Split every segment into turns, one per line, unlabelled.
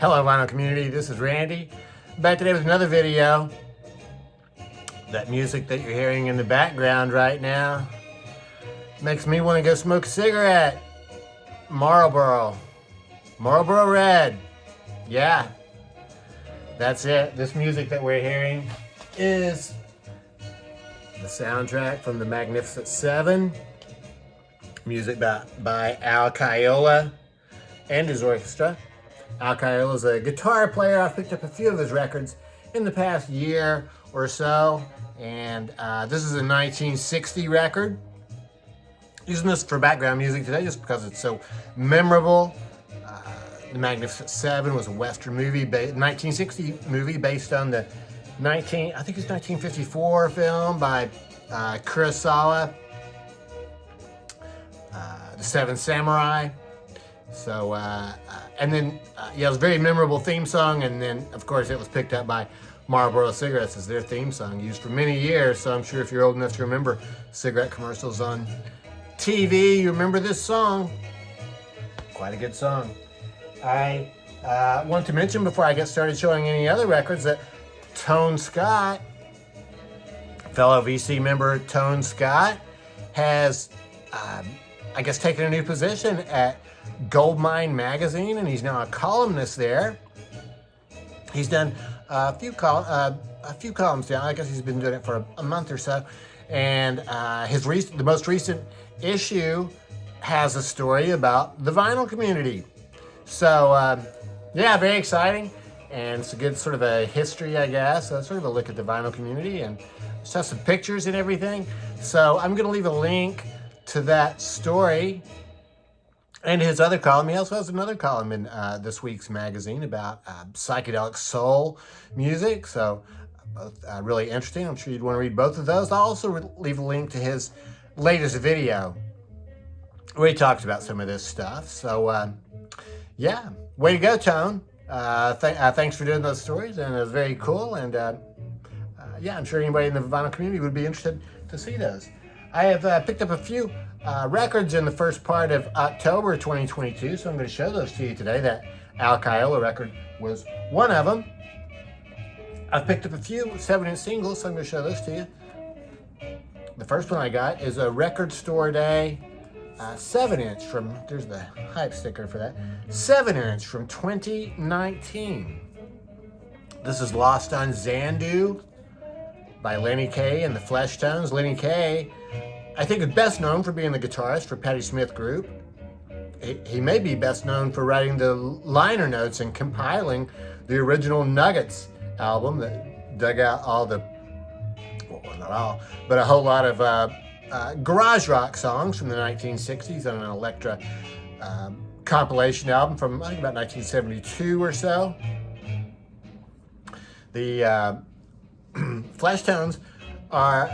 Hello vinyl community, this is Randy. Back today with another video. That music that you're hearing in the background right now makes me want to go smoke a cigarette. Marlboro Red. Yeah, that's it. This music that we're hearing is the soundtrack from The Magnificent Seven. Music by Al Caiola and his orchestra. Al Caiola is a guitar player. I've picked up a few of his records in the past year or so, and this is a 1960 record. Using this for background music today just because it's so memorable. The Magnificent Seven was a Western movie, 1960 movie based on the 1954 film by Kurosawa, The Seven Samurai. So, and then, it was a very memorable theme song, and then, of course, it was picked up by Marlboro Cigarettes as their theme song, used for many years, so I'm sure if you're old enough to remember cigarette commercials on TV, you remember this song. Quite a good song. I want to mention before I get started showing any other records that Tone Scott, fellow VC member Tone Scott, has, I guess, taken a new position at Goldmine magazine, and he's now a columnist there. He's done a few columns down. I guess he's been doing it for a month or so, and the most recent issue has a story about the vinyl community. So yeah, very exciting, and it's a good sort of a history, I guess, sort of a look at the vinyl community, and just have some pictures and everything. So I'm going to leave a link to that story and his other column. He also has another column in this week's magazine about psychedelic soul music. So both really interesting. I'm sure you'd want to read both of those. I'll also leave a link to his latest video where he talks about some of this stuff. So yeah, way to go, Tone. Thanks for doing those stories, and it was very cool. And yeah, I'm sure anybody in the vinyl community would be interested to see those. I have picked up a few records in the first part of October 2022, so I'm going to show those to you today. That Al Caiola record was one of them. I've picked up a few 7-inch singles, so I'm going to show those to you. The first one I got is a Record Store Day 7-inch from, there's the hype sticker for that, 7-inch from 2019. This is Lost on Xanadu by Lenny Kaye and the Flesh Tones. Lenny Kaye, I think, is best known for being the guitarist for Patti Smith Group. He may be best known for writing the liner notes and compiling the original Nuggets album that dug out all the, well, not all, but a whole lot of garage rock songs from the 1960s on an Elektra compilation album from, I think, about 1972 or so. The Flesh Tones are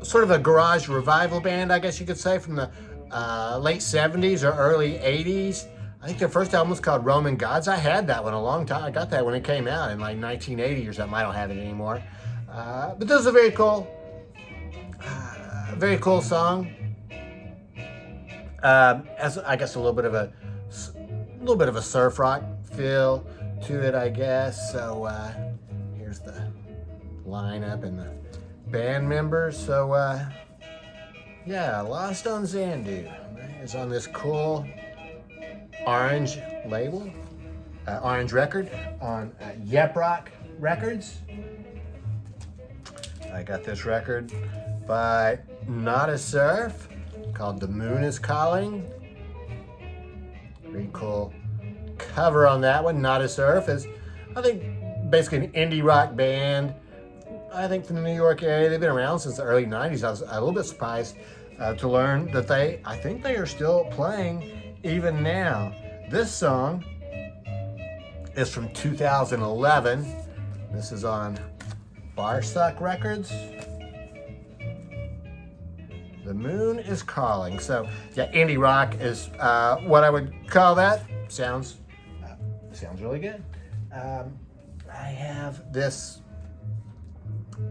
sort of a garage revival band, I guess you could say, from the late 70s or early 80s. I think their first album was called Roman Gods. I had that one a long time. I got that when it came out in like 1980 or something. I don't have it anymore. But this is a very cool song. Has, I guess, a little bit of a surf rock feel to it, I guess. So here's the lineup and the band members. So yeah, Lost on Xanadu is on this cool orange label, orange record on Yep Rock Records. I got this record by Not a Surf called The Moon is Calling. Pretty cool cover on that one. Not a Surf is, I think, basically an indie rock band, I think, from the New York area. They've been around since the early 90s. I was a little bit surprised to learn that I think they are still playing even now. This song is from 2011. This is on Barsuck Records. The Moon is Calling. So yeah, indie rock is what I would call that. Sounds really good. I have this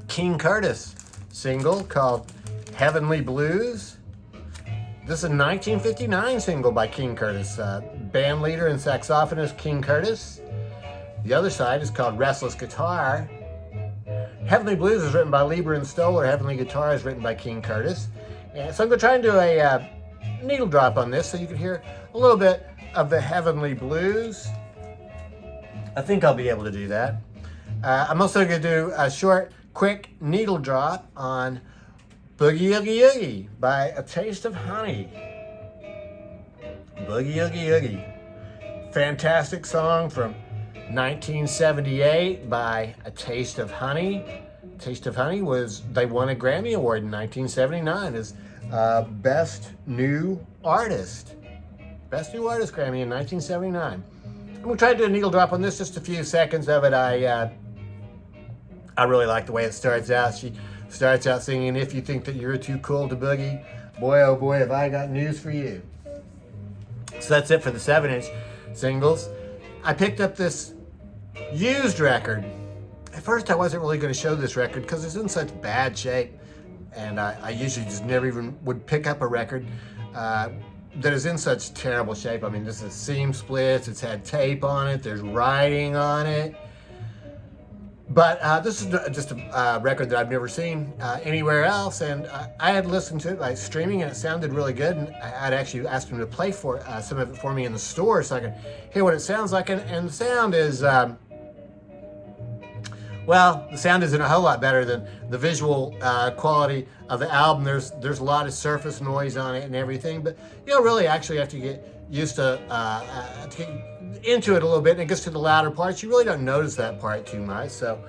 King Curtis single called Heavenly Blues. This is a 1959 single by King Curtis. Band leader and saxophonist King Curtis The other side is called Restless Guitar. Heavenly Blues is written by Lieber and Stoller. Heavenly Guitar is written by King Curtis. And so I'm going to try and do a needle drop on this so you can hear a little bit of the Heavenly Blues. I think I'll be able to do that. I'm also going to do a short, quick needle drop on Boogie Oogie Oogie by A Taste of Honey. Boogie Oogie Oogie. Fantastic song from 1978 by A Taste of Honey. Taste of Honey they won a Grammy Award in 1979 as Best New Artist. Best New Artist Grammy in 1979. I'm going to try to do a needle drop on this, just a few seconds of it. I really like the way it starts out. She starts out singing, "If you think that you're too cool to boogie, boy oh boy have I got news for you." So that's it for the 7-inch singles. I picked up this used record. At first I wasn't really going to show this record because it's in such bad shape, and I usually just never even would pick up a record that is in such terrible shape. I mean, this is seam splits, it's had tape on it, there's writing on it. But this is just a record that I've never seen anywhere else, and I had listened to it by streaming, and it sounded really good. And I'd actually asked him to play for some of it for me in the store so I could hear what it sounds like. And the sound is, well, the sound isn't a whole lot better than the visual quality of the album. There's a lot of surface noise on it and everything, but really actually have to get used to get into it a little bit, and it gets to the louder parts. You really don't notice that part too much. So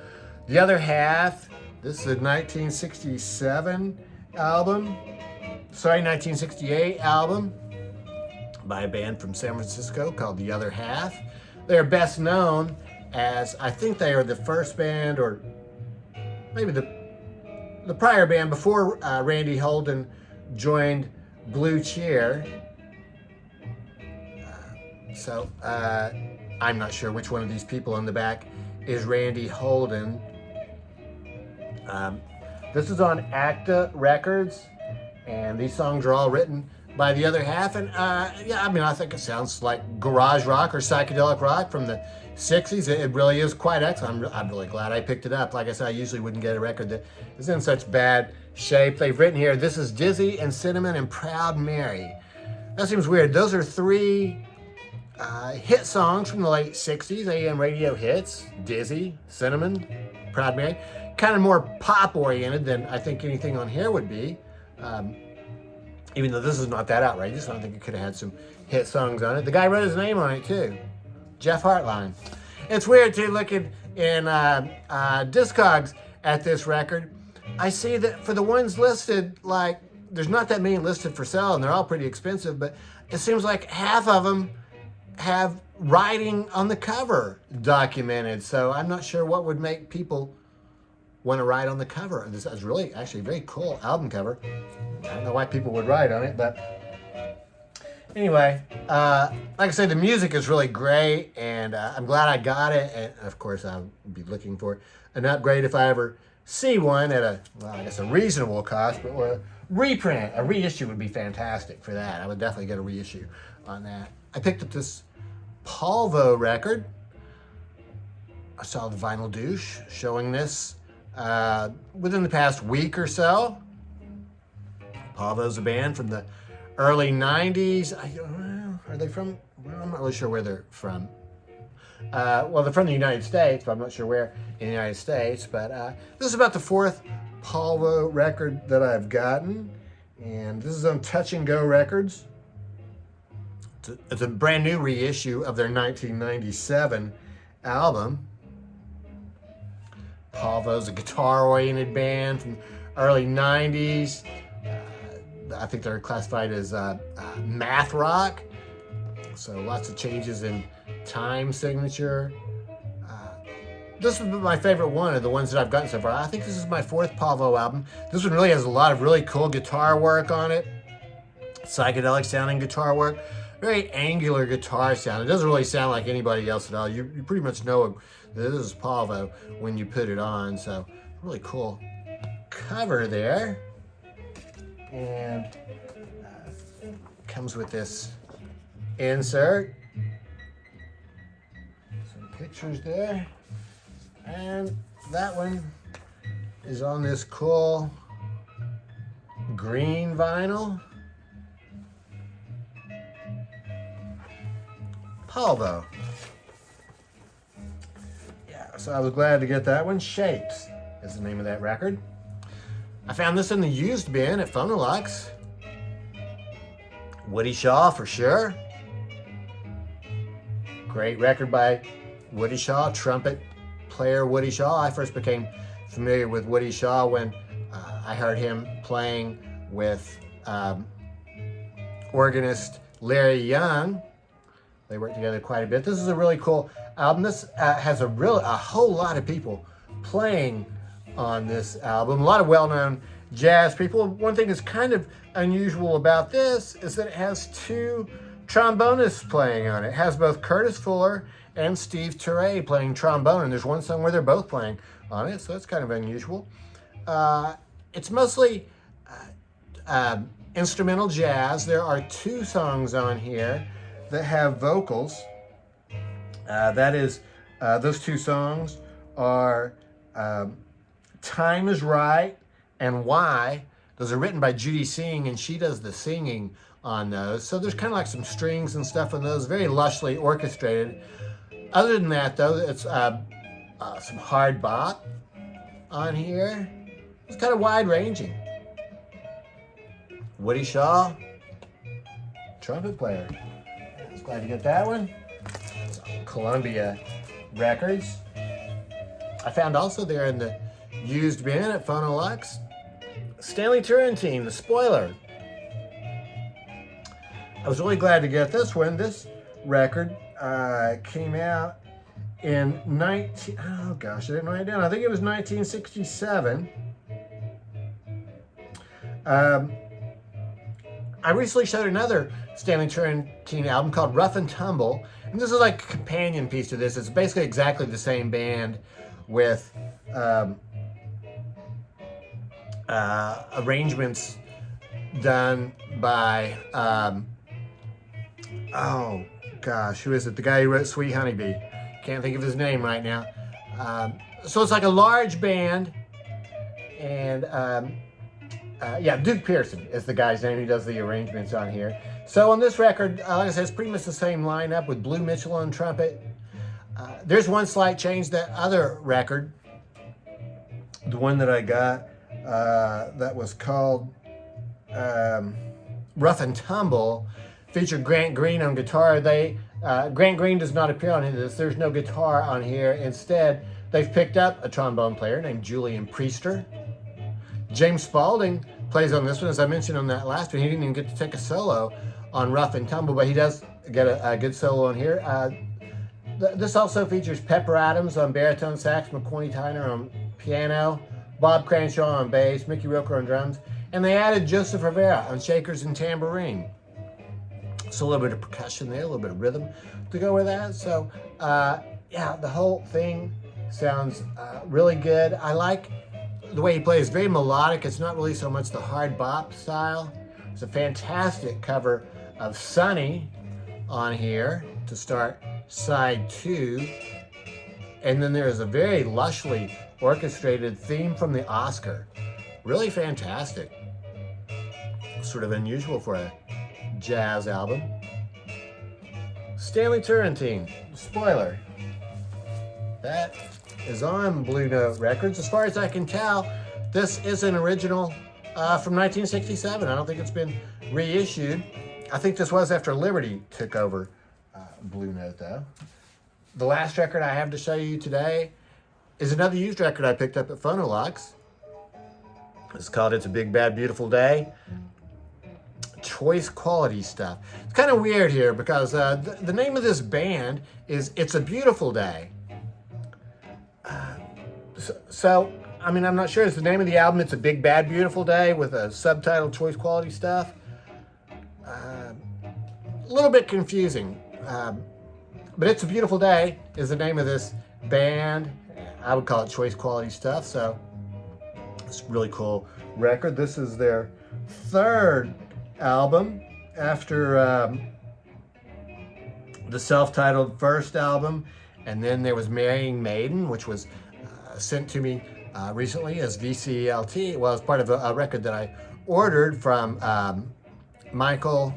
the other half, this is a 1967 album, 1968 album by a band from San Francisco called The Other Half. They're best known as, I think they are the first band, or maybe the prior band before Randy Holden joined Blue Cheer. So I'm not sure which one of these people in the back is Randy Holden. This is on Acta Records, and these songs are all written by The Other Half. And I think it sounds like garage rock or psychedelic rock from the 60s. It really is quite excellent. I'm really glad I picked it up. Like I said, I usually wouldn't get a record that is in such bad shape. They've written here, "This is Dizzy and Cinnamon and Proud Mary." That seems weird. Those are three hit songs from the late 60s, AM radio hits. Dizzy, Cinnamon, Proud Mary. Kind of more pop-oriented than I think anything on here would be. Even though this is not that outrageous, I don't think it could have had some hit songs on it. The guy wrote his name on it, too. Jeff Hartline. It's weird, too, looking in Discogs at this record. I see that for the ones listed, like, there's not that many listed for sale, and they're all pretty expensive, but it seems like half of them have writing on the cover documented. So I'm not sure what would make people want to write on the cover. This is really actually a very cool album cover. I don't know why people would write on it, but anyway, like I said, the music is really great, and I'm glad I got it. And of course, I'll be looking for an upgrade if I ever see one at a reasonable cost. But a reprint, a reissue would be fantastic for that. I would definitely get a reissue on that. I picked up this Polvo record. I saw the Vinyl Douche showing this within the past week or so. Polvo's a band from the early 90s. Are they from? Well, I'm not really sure where they're from. They're from the United States, but I'm not sure where in the United States. But this is about the fourth Polvo record that I've gotten. And this is on Touch and Go Records. It's a brand new reissue of their 1997 album. Polvo's a guitar-oriented band from early 90s. I think they're classified as math rock. So lots of changes in time signature. This would be my favorite one of the ones that I've gotten so far. I think this is my fourth Polvo album. This one really has a lot of really cool guitar work on it. Psychedelic sounding guitar work. Very angular guitar sound. It doesn't really sound like anybody else at all. You pretty much know that this is Polvo when you put it on. So really cool cover there. And comes with this insert. So pictures there. And that one is on this cool green vinyl. Polvo. Yeah, so I was glad to get that one. Shapes is the name of that record. I found this in the used bin at Phonolux. Woody Shaw for sure. Great record by Woody Shaw, trumpet player Woody Shaw. I first became familiar with Woody Shaw when I heard him playing with organist Larry Young. They worked together quite a bit. This is a really cool album. This has a whole lot of people playing on this album. A lot of well-known jazz people. One thing that's kind of unusual about this is that it has two trombonists playing on it. It has both Curtis Fuller and Steve Turre playing trombone, and there's one song where they're both playing on it, so it's kind of unusual. It's mostly instrumental jazz. There are two songs on here that have vocals. Those two songs are Time Is Right and Why. Those are written by Judy Singh, and she does the singing on those. So there's kind of like some strings and stuff on those, very lushly orchestrated. Other than that, though, it's some hard bop on here. It's kind of wide-ranging. Woody Shaw, trumpet player. I was glad to get that one. It's on Columbia Records. I found also there in the used bin at Phonolux, Stanley Turrentine, the Spoiler. I was really glad to get this one. This record came out in I didn't write it down. I think it was 1967. I recently showed another Stanley Turrentine album called Rough and Tumble, and this is like a companion piece to this. It's basically exactly the same band with arrangements done by who is it? The guy who wrote Sweet Honeybee. Can't think of his name right now. So it's like a large band, and Duke Pearson is the guy's name. He does the arrangements on here. So on this record, like I said, it's pretty much the same lineup with Blue Mitchell on trumpet. There's one slight change. That other record, the one that I got, that was called Rough and Tumble, featured Grant Green on guitar. Grant Green does not appear on this. There's no guitar on here. Instead, they've picked up a trombone player named Julian Priester. James Spaulding plays on this one. As I mentioned on that last one, he didn't even get to take a solo on Rough and Tumble, but he does get a good solo on here. This also features Pepper Adams on baritone sax, McCoy Tyner on piano, Bob Cranshaw on bass, Mickey Roker on drums, and they added Joseph Rivera on shakers and tambourine. So a little bit of percussion there, a little bit of rhythm to go with that. So the whole thing sounds really good. I like the way he plays, very melodic. It's not really so much the hard bop style. It's a fantastic cover of Sunny on here to start side 2. And then there's a very lushly orchestrated theme from the Oscar. Really fantastic. Sort of unusual for a jazz album. Stanley Turrentine, Spoiler. That is on Blue Note Records. As far as I can tell, this is an original from 1967. I don't think it's been reissued. I think this was after Liberty took over Blue Note, though. The last record I have to show you today is another used record I picked up at Phonolux. It's called It's a Big Bad Beautiful Day. Choice quality stuff. It's kind of weird here because the name of this band is It's a Beautiful Day. So, I mean, I'm not sure. It's the name of the album, It's a Big Bad Beautiful Day, with a subtitle, Choice Quality Stuff. A little bit confusing. But It's a Beautiful Day is the name of this band. I would call it Choice Quality Stuff. So, it's a really cool record. This is their third album after the self-titled first album And then there was Marrying Maiden, which was sent to me recently as VCLT. Well, it's part of a record that I ordered from Michael,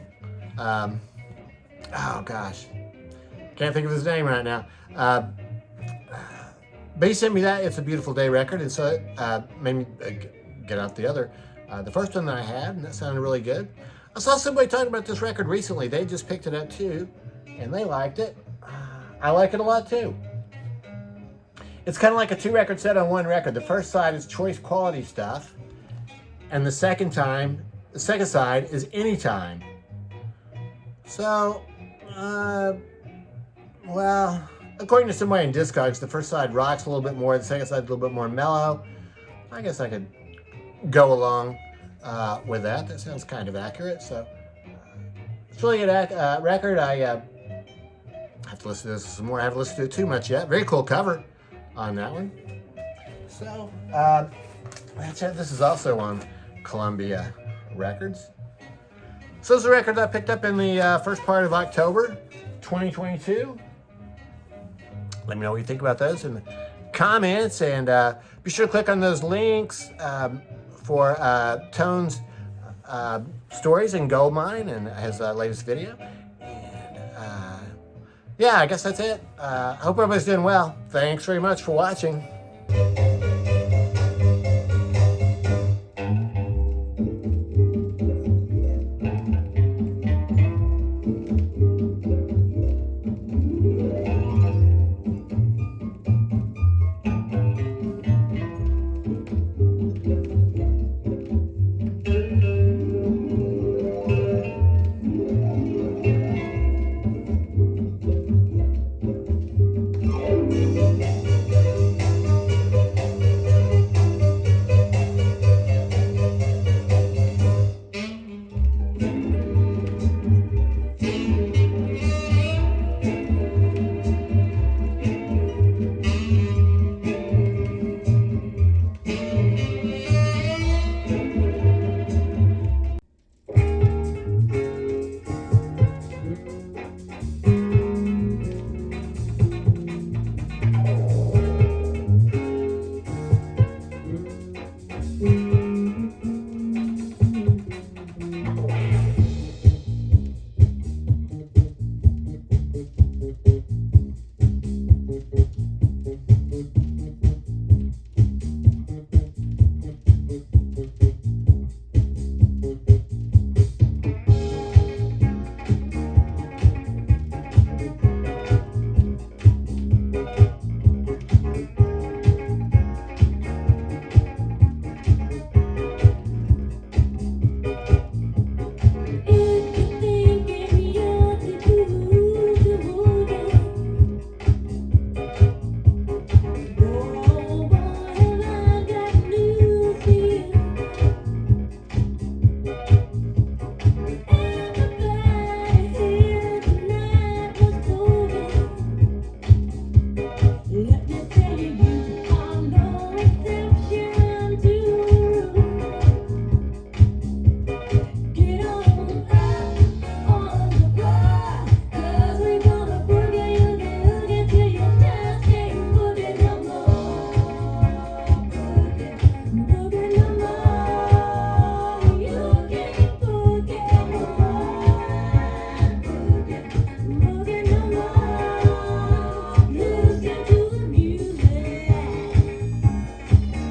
oh gosh, can't think of his name right now. But he sent me that. It's a Beautiful Day record, and so it made me get out the first one that I had, and that sounded really good. I saw somebody talking about this record recently. They just picked it up too, and they liked it. I like it a lot too. It's kind of like a 2-record set on 1 record. The first side is choice quality stuff, and the second side is Anytime. So, well, according to somebody in Discogs, the first side rocks a little bit more, the second side a little bit more mellow. I guess I could go along with that. That sounds kind of accurate. So, it's really a good record. I have to listen to this some more. I haven't listened to it too much yet. Very cool cover on that one. So, that's it. This is also on Columbia Records. So this is a record I picked up in the first part of October 2022. Let me know what you think about those in the comments, and be sure to click on those links for Tone's stories in Goldmine and his latest video. And yeah, I guess that's it. I hope everybody's doing well. Thanks very much for watching.